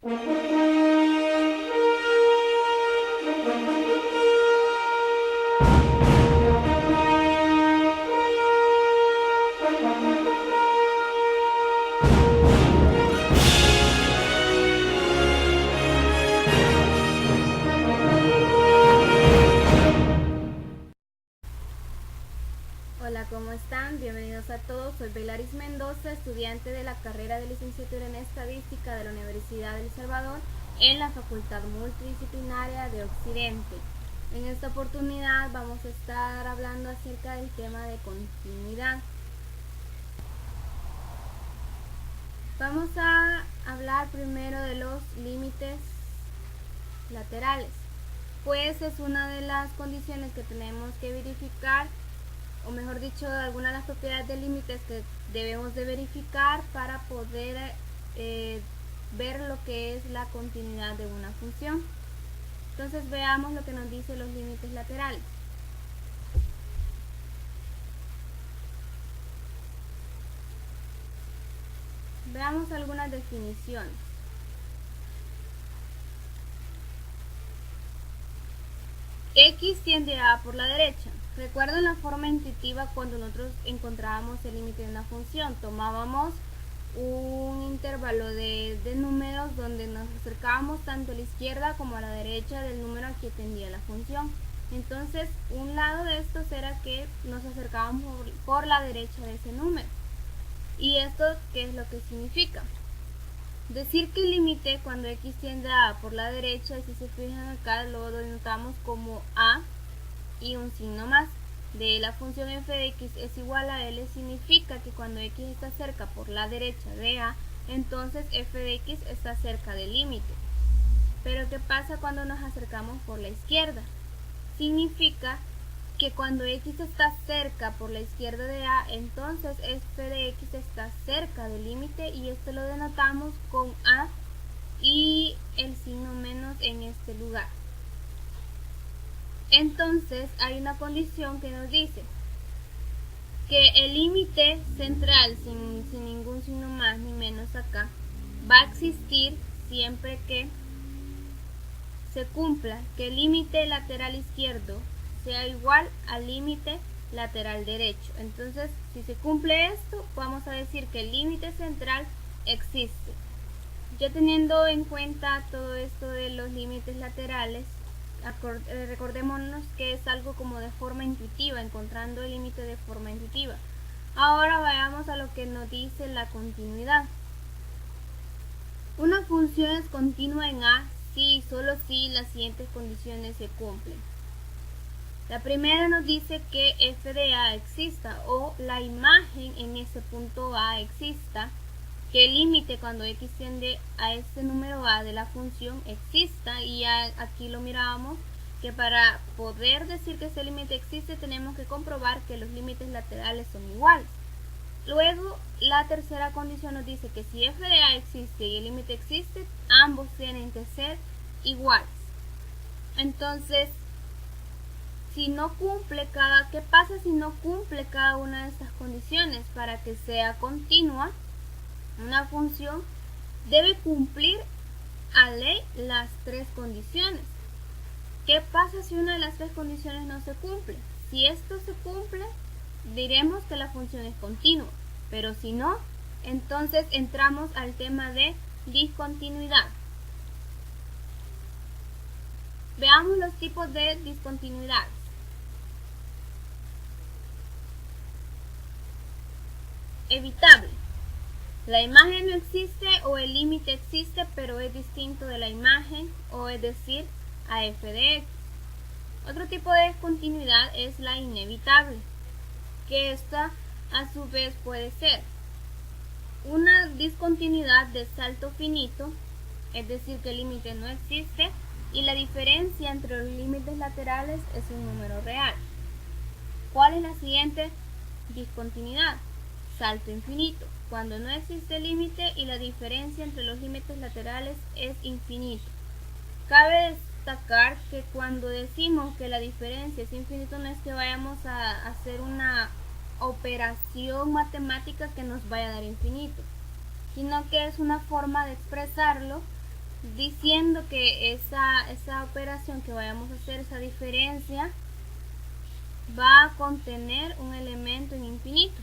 Hola, ¿cómo están? Bienvenidos a todos. Soy Belaris Mendoza, estudiante de la carrera de licenciatura en Estadística de la Universidad del Salvador en la Facultad Multidisciplinaria de Occidente. En esta oportunidad vamos a estar hablando acerca del tema de continuidad. Vamos a hablar primero de los límites laterales, pues es una de las condiciones que tenemos que verificar, o mejor dicho, algunas de las propiedades de límites que debemos de verificar para poder ver lo que es la continuidad de una función. Entonces veamos lo que nos dicen los límites laterales. Veamos algunas definiciones. X tiende a por la derecha. ¿Recuerdan la forma intuitiva cuando nosotros encontrábamos el límite de una función? Tomábamos un intervalo de números donde nos acercábamos tanto a la izquierda como a la derecha del número al que tendía la función. Entonces, un lado de estos era que nos acercábamos por la derecha de ese número. ¿Y esto qué es lo que significa? Decir que el límite cuando x tiende a por la derecha, si se fijan acá, lo denotamos como a y un signo más. De la función f de x es igual a L significa que cuando x está cerca por la derecha de a, entonces f de x está cerca del límite. Pero ¿qué pasa cuando nos acercamos por la izquierda? Significa que cuando x está cerca por la izquierda de a, entonces f de x está cerca del límite, y esto lo denotamos con a y el signo menos en este lugar. Entonces hay una condición que nos dice que el límite central, sin ningún signo más ni menos acá, va a existir siempre que se cumpla que el límite lateral izquierdo sea igual al límite lateral derecho. Entonces, si se cumple esto, vamos a decir que el límite central existe. Ya teniendo en cuenta todo esto de los límites laterales, recordémonos que es algo como de forma intuitiva, encontrando el límite de forma intuitiva. Ahora vayamos a lo que nos dice la continuidad. Una función es continua en A si y solo si las siguientes condiciones se cumplen. La primera nos dice que f de a exista, o la imagen en ese punto a exista, que el límite cuando x tiende a este número a de la función exista, y aquí lo mirábamos que para poder decir que ese límite existe tenemos que comprobar que los límites laterales son iguales. Luego, la tercera condición nos dice que si f de a existe y el límite existe, ambos tienen que ser iguales. Entonces, si no cumple ¿qué pasa si no cumple cada una de estas condiciones? Para que sea continua, una función debe cumplir a ley las tres condiciones. ¿Qué pasa si una de las tres condiciones no se cumple? Si esto se cumple, diremos que la función es continua, pero si no, entonces entramos al tema de discontinuidad. Veamos los tipos de discontinuidad. Evitable. La imagen no existe o el límite existe, pero es distinto de la imagen, o es decir, a f de x. Otro tipo de discontinuidad es la inevitable, que esta a su vez puede ser una discontinuidad de salto finito, es decir, que el límite no existe y la diferencia entre los límites laterales es un número real. ¿Cuál es la siguiente discontinuidad? Salto infinito, cuando no existe límite y la diferencia entre los límites laterales es infinito. Cabe destacar que cuando decimos que la diferencia es infinito, no es que vayamos a hacer una operación matemática que nos vaya a dar infinito, sino que es una forma de expresarlo diciendo que esa operación que vayamos a hacer, esa diferencia, va a contener un elemento en infinito.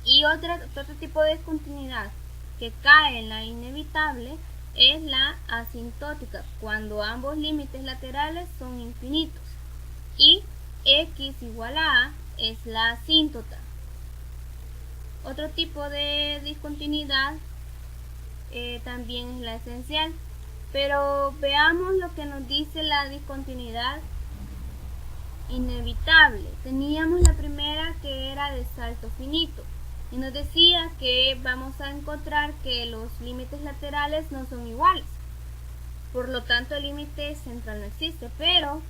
Y otro tipo de discontinuidad que cae en la inevitable es la asintótica, cuando ambos límites laterales son infinitos. Y x igual a es la asíntota. Otro tipo de discontinuidad también es la esencial. Pero veamos lo que nos dice la discontinuidad inevitable. Teníamos la primera que era de salto finito y nos decía que vamos a encontrar que los límites laterales no son iguales, por lo tanto el límite central no existe, pero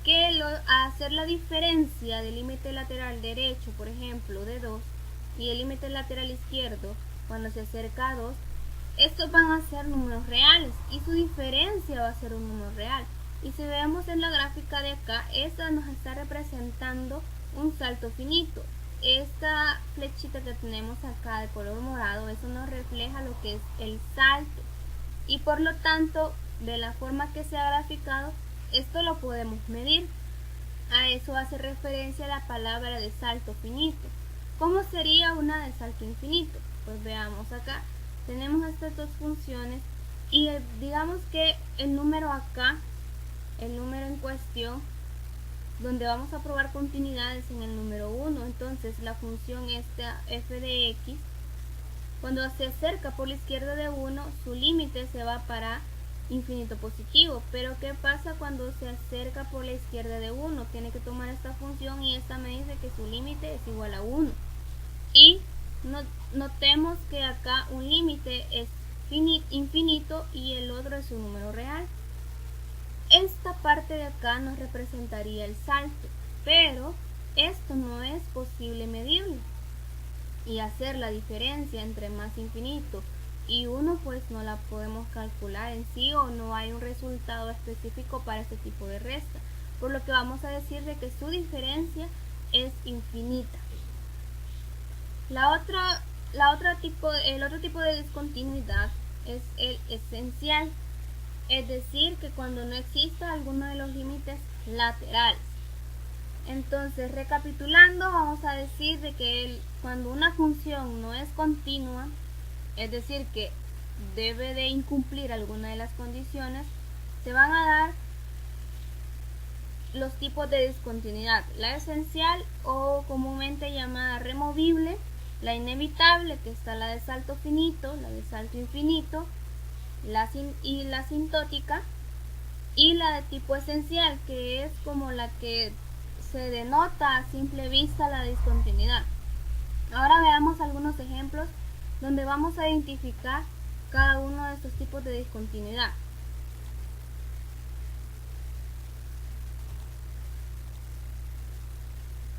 que al hacer la diferencia del límite lateral derecho, por ejemplo, de 2 y el límite lateral izquierdo cuando se acerca a 2, estos van a ser números reales y su diferencia va a ser un número real. Y si vemos en la gráfica de acá, esta nos está representando un salto finito. Esta flechita que tenemos acá de color morado, eso nos refleja lo que es el salto. Y por lo tanto, de la forma que se ha graficado, esto lo podemos medir. A eso hace referencia la palabra de salto finito. ¿Cómo sería una de salto infinito? Pues veamos acá. Tenemos estas dos funciones y digamos que el número acá, el número en cuestión, donde vamos a probar continuidades en el número 1, entonces la función esta f de x, cuando se acerca por la izquierda de 1, su límite se va para infinito positivo. Pero ¿qué pasa cuando se acerca por la izquierda de 1? Tiene que tomar esta función y esta me dice que su límite es igual a 1. Y notemos que acá un límite es infinito y el otro es un número real. Esta parte de acá nos representaría el salto, pero esto no es posible medirlo. Y hacer la diferencia entre más infinito y 1 pues no la podemos calcular en sí, o no hay un resultado específico para este tipo de resta. Por lo que vamos a decir de que su diferencia es infinita. El otro tipo de discontinuidad es el esencial, es decir, que cuando no exista alguno de los límites laterales. Entonces, recapitulando, vamos a decir de que cuando una función no es continua, es decir, que debe de incumplir alguna de las condiciones, se van a dar los tipos de discontinuidad: la esencial, o comúnmente llamada removible; la inevitable, que está la de salto finito, la de salto infinito, la asintótica, y la de tipo esencial, que es como la que se denota a simple vista la discontinuidad. Ahora veamos algunos ejemplos donde vamos a identificar cada uno de estos tipos de discontinuidad.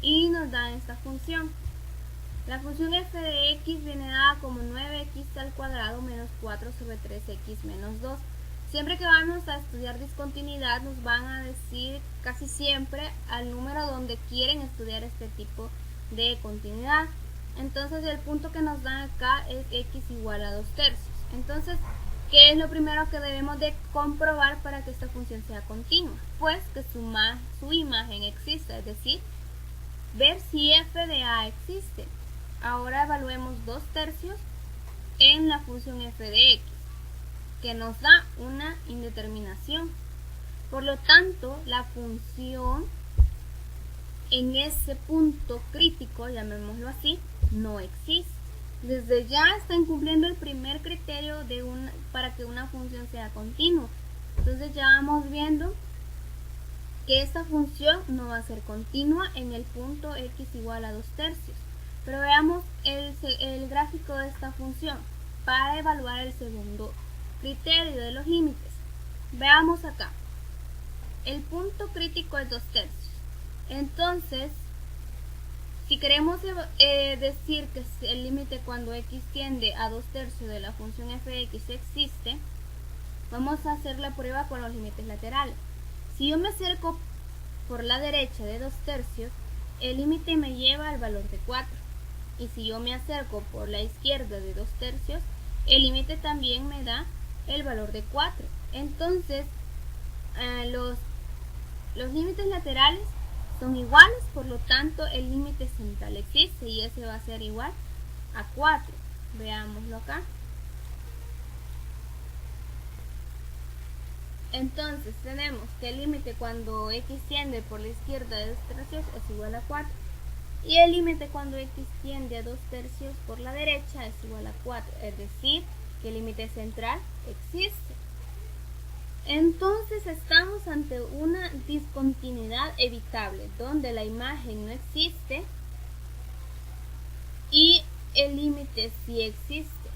Y nos dan esta función. La función f de x viene dada como 9x al cuadrado menos 4 sobre 3x menos 2. Siempre que vamos a estudiar discontinuidad nos van a decir casi siempre al número donde quieren estudiar este tipo de continuidad. Entonces el punto que nos dan acá es x igual a 2 tercios. Entonces, ¿qué es lo primero que debemos de comprobar para que esta función sea continua? Pues que su imagen exista, es decir, ver si f de a existe. Ahora evaluemos 2 tercios en la función f de x, que nos da una indeterminación. Por lo tanto, la función en ese punto crítico, llamémoslo así, no existe. Desde ya está incumpliendo el primer criterio para que una función sea continua. Entonces ya vamos viendo que esta función no va a ser continua en el punto x igual a 2 tercios. Pero veamos el gráfico de esta función para evaluar el segundo criterio de los límites. Veamos acá. El punto crítico es 2 tercios. Entonces, si queremos decir que el límite cuando x tiende a 2 tercios de la función f de x existe, vamos a hacer la prueba con los límites laterales. Si yo me acerco por la derecha de 2 tercios, el límite me lleva al valor de 4. Y si yo me acerco por la izquierda de 2 tercios, el límite también me da el valor de 4. Entonces, los límites laterales son iguales, por lo tanto el límite central existe y ese va a ser igual a 4. Veámoslo acá. Entonces tenemos que el límite cuando x tiende por la izquierda de 2 tercios es igual a 4. Y el límite cuando x tiende a 2 tercios por la derecha es igual a 4. Es decir, que el límite central existe. Entonces estamos ante una discontinuidad evitable, donde la imagen no existe y el límite sí existe.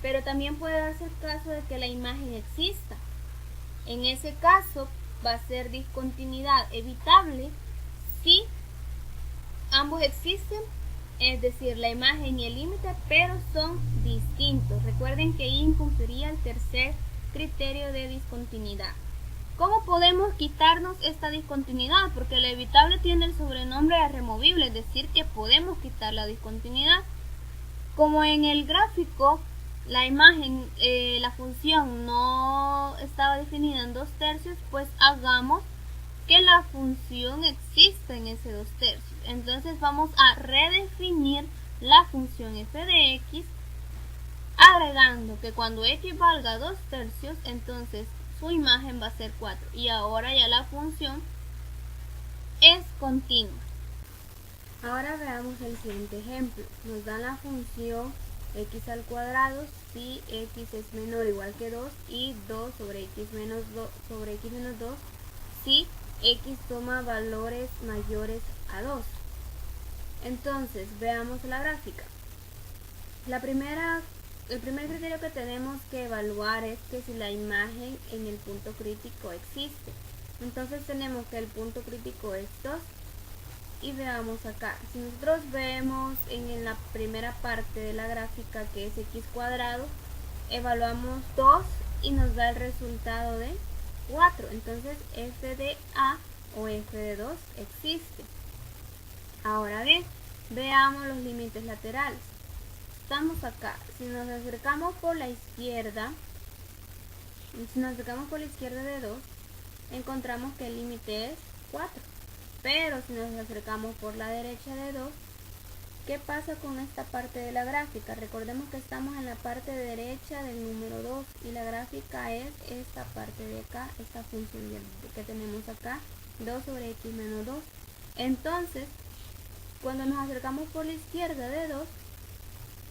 Pero también puede darse el caso de que la imagen exista. En ese caso va a ser discontinuidad evitable si ambos existen, es decir, la imagen y el límite, pero son distintos. Recuerden que ahí incumpliría el tercer criterio de discontinuidad. ¿Cómo podemos quitarnos esta discontinuidad? Porque lo evitable tiene el sobrenombre de removible, es decir, que podemos quitar la discontinuidad. Como en el gráfico la imagen, la función no estaba definida en 2 tercios, pues hagamos que la función exista en ese 2 tercios. Entonces vamos a redefinir la función f de x, agregando que cuando x valga 2 tercios, entonces su imagen va a ser 4. Y ahora ya la función es continua. Ahora veamos el siguiente ejemplo. Nos dan la función x al cuadrado si x es menor o igual que 2 y 2 sobre x menos 2 si x toma valores mayores a 2. Entonces veamos la gráfica. El primer criterio que tenemos que evaluar es que si la imagen en el punto crítico existe. Entonces tenemos que el punto crítico es 2. Y veamos acá, si nosotros vemos en la primera parte de la gráfica que es x cuadrado, evaluamos 2 y nos da el resultado de 4. Entonces f de a o f de 2 existe. Ahora bien, veamos los límites laterales. Estamos acá, si nos acercamos por la izquierda de 2, encontramos que el límite es 4. Pero si nos acercamos por la derecha de 2, ¿qué pasa con esta parte de la gráfica? Recordemos que estamos en la parte derecha del número 2 y la gráfica es esta parte de acá, esta función que tenemos acá, 2 sobre x menos 2. Entonces, cuando nos acercamos por la izquierda de 2,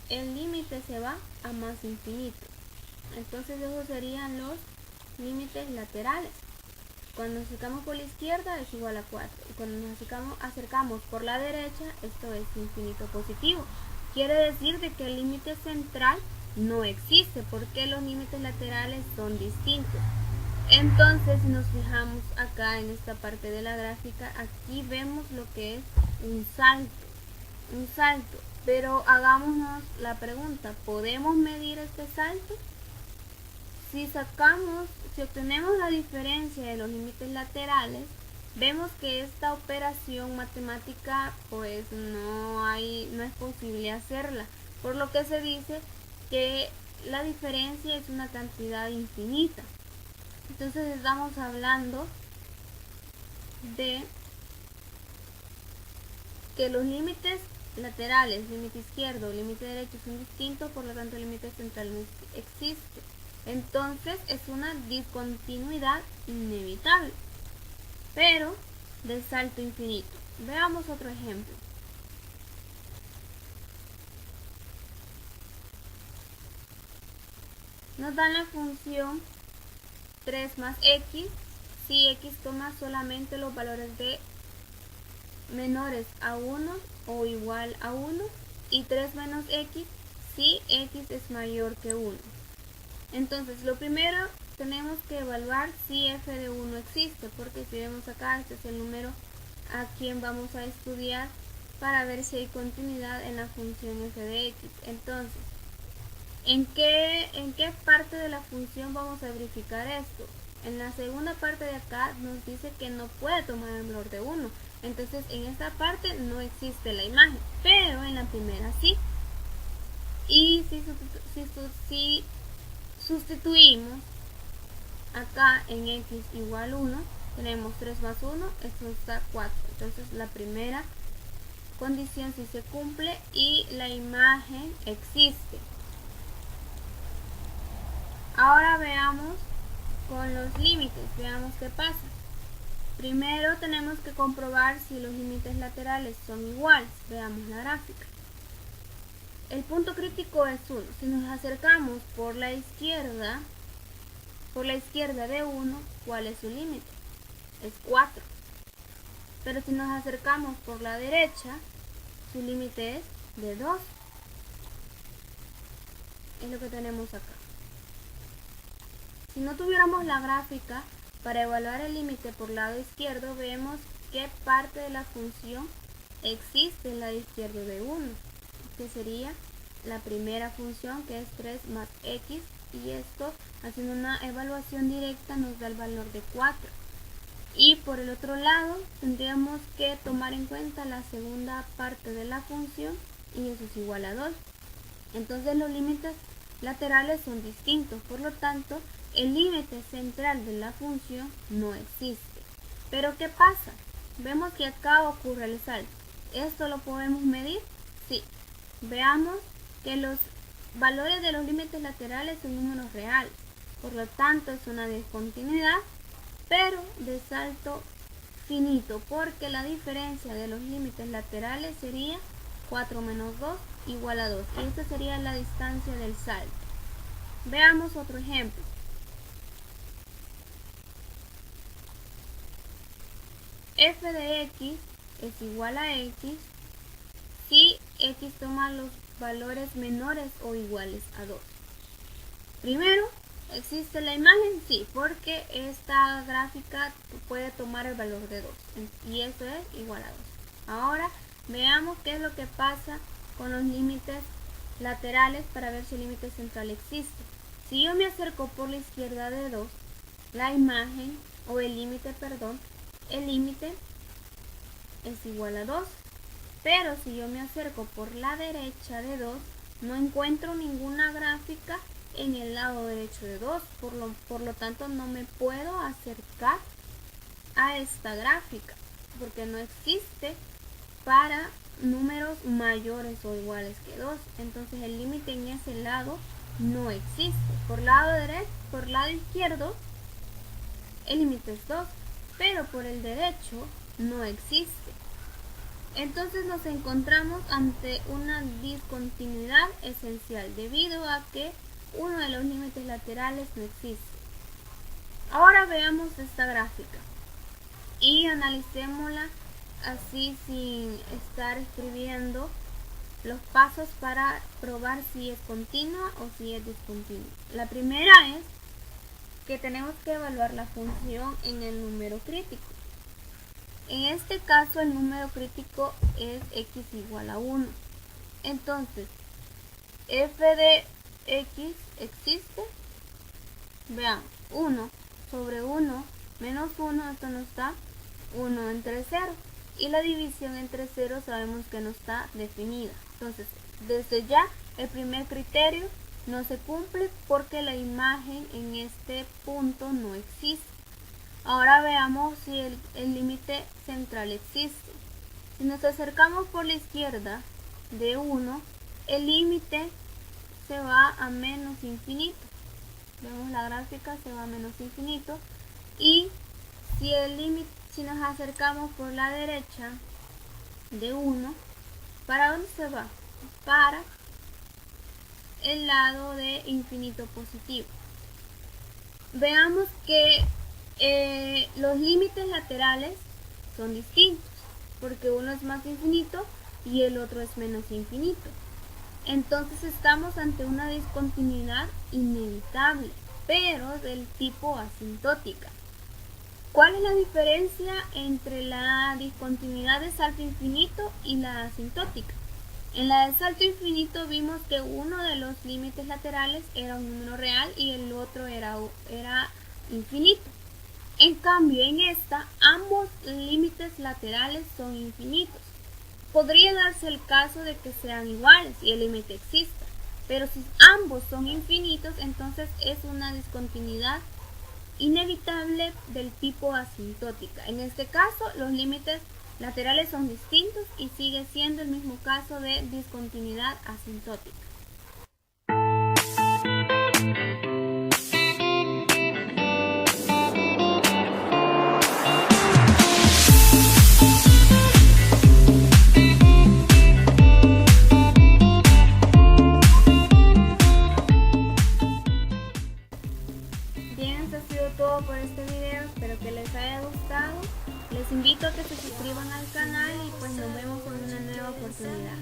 el límite se va a más infinito. Entonces esos serían los límites laterales. Cuando nos acercamos por la izquierda es igual a 4. Y cuando nos acercamos por la derecha, esto es infinito positivo. Quiere decir de que el límite central no existe porque los límites laterales son distintos. Entonces, si nos fijamos acá en esta parte de la gráfica, aquí vemos lo que es un salto. Pero hagámonos la pregunta, ¿podemos medir este salto? Si obtenemos la diferencia de los límites laterales, vemos que esta operación matemática pues no es posible hacerla, por lo que se dice que la diferencia es una cantidad infinita. Entonces estamos hablando de que los límites laterales, límite izquierdo, límite derecho son distintos, por lo tanto el límite central no existe. Entonces es una discontinuidad inevitable, pero de salto infinito. Veamos otro ejemplo. Nos dan la función 3 más x si x toma solamente los valores de menores a 1 o igual a 1 y 3 menos x si x es mayor que 1. Entonces lo primero tenemos que evaluar si f de 1 existe, porque si vemos acá, este es el número a quien vamos a estudiar para ver si hay continuidad en la función f de x. Entonces, ¿en qué parte de la función vamos a verificar esto? En la segunda parte de acá nos dice que no puede tomar el valor de 1. Entonces en esta parte no existe la imagen, pero en la primera sí. Y si sustituimos acá en x igual 1, tenemos 3 más 1, esto está 4. Entonces la primera condición sí se cumple y la imagen existe. Ahora veamos con los límites, veamos qué pasa. Primero tenemos que comprobar si los límites laterales son iguales. Veamos la gráfica. El punto crítico es 1. Si nos acercamos por la izquierda de 1, ¿cuál es su límite? Es 4. Pero si nos acercamos por la derecha, su límite es de 2. Es lo que tenemos acá. Si no tuviéramos la gráfica, para evaluar el límite por lado izquierdo, vemos qué parte de la función existe en el lado izquierdo de 1, que sería la primera función, que es 3 más x, y esto, haciendo una evaluación directa, nos da el valor de 4. Y por el otro lado, tendríamos que tomar en cuenta la segunda parte de la función, y eso es igual a 2. Entonces los límites laterales son distintos, por lo tanto, el límite central de la función no existe. Pero ¿qué pasa? Vemos que acá ocurre el salto. ¿Esto lo podemos medir? Sí. Veamos que los valores de los límites laterales son números reales. Por lo tanto, es una discontinuidad, pero de salto finito, porque la diferencia de los límites laterales sería 4 menos 2 igual a 2. Y esta sería la distancia del salto. Veamos otro ejemplo. F de x es igual a x si x toma los valores menores o iguales a 2. Primero, ¿existe la imagen? Sí, porque esta gráfica puede tomar el valor de 2 y eso es igual a 2. Ahora veamos qué es lo que pasa con los límites laterales para ver si el límite central existe. Si yo me acerco por la izquierda de 2, la imagen o el límite es igual a 2, pero si yo me acerco por la derecha de 2, no encuentro ninguna gráfica en el lado derecho de 2, por lo tanto no me puedo acercar a esta gráfica, porque no existe para números mayores o iguales que 2, entonces el límite en ese lado no existe. Por lado izquierdo, el límite es 2, pero por el derecho no existe. Entonces nos encontramos ante una discontinuidad esencial debido a que uno de los límites laterales no existe. Ahora veamos esta gráfica y analicémosla así sin estar escribiendo los pasos para probar si es continua o si es discontinua. La primera es que tenemos que evaluar la función en el número crítico. En este caso el número crítico es x igual a 1. Entonces, f de x existe. Vean, 1 sobre 1 menos 1, esto nos da 1 entre 0. Y la división entre 0 sabemos que no está definida. Entonces, desde ya, el primer criterio no se cumple porque la imagen en este punto no existe. Ahora veamos si el límite central existe. Si nos acercamos por la izquierda de 1, el límite se va a menos infinito. Vemos la gráfica, se va a menos infinito. Y si nos acercamos por la derecha de 1, ¿para dónde se va? Para el lado de infinito positivo. Veamos que los límites laterales son distintos, porque uno es más infinito y el otro es menos infinito. Entonces estamos ante una discontinuidad inevitable, pero del tipo asintótica. ¿Cuál es la diferencia entre la discontinuidad de salto infinito y la asintótica? En la de salto infinito vimos que uno de los límites laterales era un número real y el otro era infinito. En cambio, en esta, ambos límites laterales son infinitos. Podría darse el caso de que sean iguales y el límite exista. Pero si ambos son infinitos, entonces es una discontinuidad inevitable del tipo asintótica. En este caso, los límites laterales son distintos y sigue siendo el mismo caso de discontinuidad asintótica. Bien, esto ha sido todo por este video, espero que les haya gustado. Les invito a que se suscriban al canal y pues nos vemos en una nueva oportunidad.